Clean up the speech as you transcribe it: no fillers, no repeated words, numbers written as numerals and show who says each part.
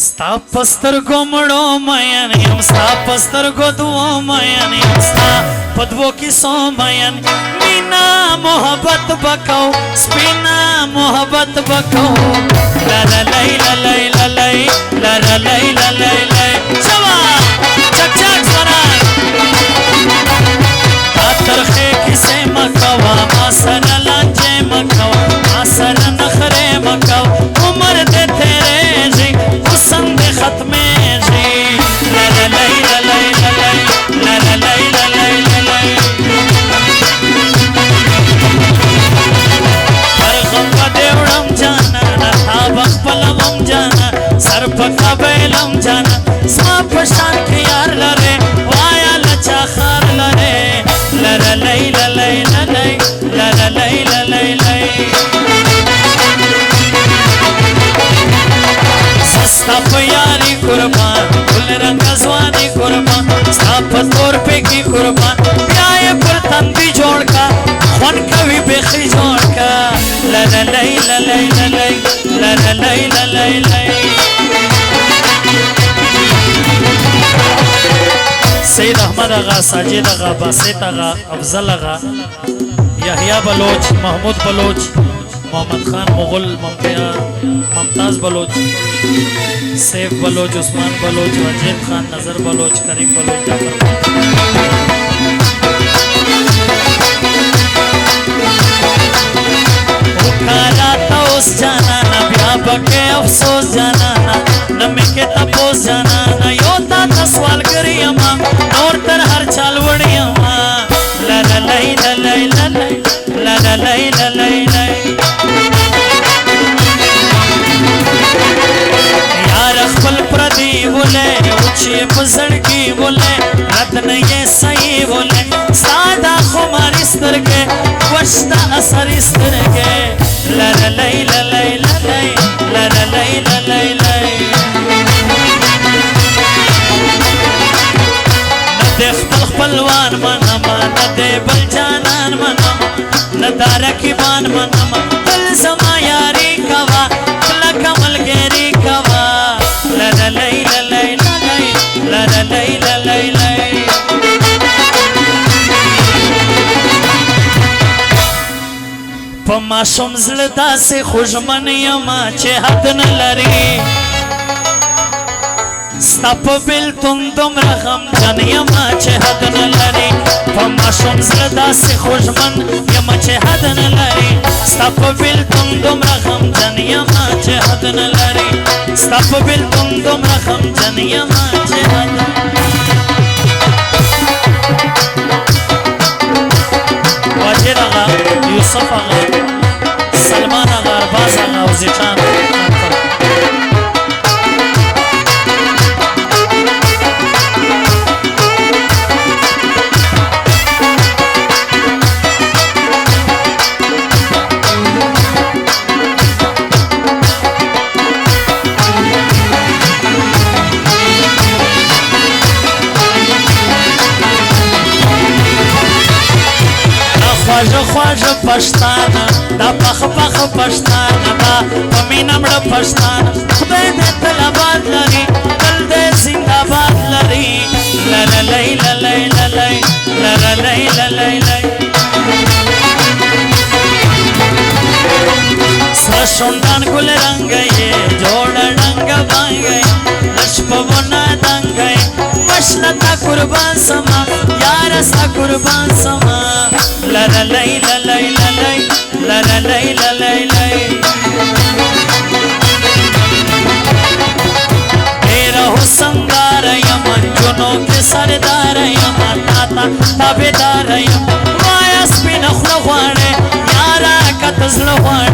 Speaker 1: ستا پسترګو مړو مین یم ستا پسترګو دوو مین یم ستا پدوو کیسو مین مینا محبت بکو سپینا محبت بکو لا لا لای لا لای لا لای لا لا لای لا لای لای شوا چک چک سره ترخه کیسه مکوا ما سره لانجه مکوا ما سره نخره مکوا عمر دے تیرے جی حسن دے ختمے جی لا لا لای لا لای لا لای لا لا لای لا لای لا لای پر غم دیوڑم جانا نتا بخپلم جانا سر پکا بیلم جانا سما پشان کی یار لرے وایا لچا خار لرے لا لا لای لا لای لا لای لا لا لای لا لای لای ستا په یاري قربان ګل رنګ ځواني قربان ستا په تور پېکي قربان بیا یې پر تندي جوړ کا خون کوي بېخي جوړ کا لا لا لای لا لای لا لای لا لا لای لا لای لای سید احمد آغا ساجد آغا باسط آغا افضل آغا یحیی بلوچ محمود بلوچ محمد خان مغل ممتاز بلوچ سیف بلوچ عثمان بلوچ وجید خان نظر بلوچ کریم بلوچ جعفر کالا تاوس جانا نا بیا بکے افسوس جانا نا نمی کے تپوس جانا نا یو تا تسوال کری اما نور تر ہر چال وڑی اما لا لا لائی لا لائی لا لائی لا لا لائی لا لائی لائی یار اخبل پردی بولے اچھی پزڑکی بولے رد نہیں صحیح بولے سادہ خماری سترگے وشتا اثر سترگے لا لا لائی لا لائی لا لائی لا لا لائی لا لائی لائی ندے خپل خپلوان منما ندے بل جانان منما ندا رکیبان منما بل زما یاری کوا بلا کمل گیری کوا لا لا لائی لا لائی لا لائی لا لا لائی لا لائی لائی پما شم زړه داسې خوږمن یما چې حد نه لري ستا په بېلتون دومره غمجن یما چې حد نه لري پما شم زړه داسې خوږمن یما چې حد نه لري ستا په بېلتون دومره غمجن یما چې حد نه لري ستا په بېلتون دومره غمجن یما چې حد نه واجد آغا یوسف آغا سلمان آغا ارباز آغا وزیچان خواجه خواجه پښتانه دا پخ پخ پښتانه دا پمینه مړه پښتانه خدای دې تل آباد لري تل دې زنده‌باد لري لا لا لای لا لای لا لای لا لا لای لا لای لای سره شونډان ګل رنګ یې جوړ ډنګ باندې لښ په ونه دنګ مشلتا قربان سما یار ستا قربان سما لا لا لائی لا لائی لا لائی لا لا لائی لا لائی لائی تیرا حسن دار یم جنوں کے سردار یم تاتا تابدار یم وایا سپین خلو غواړې یارا کتزل غواړې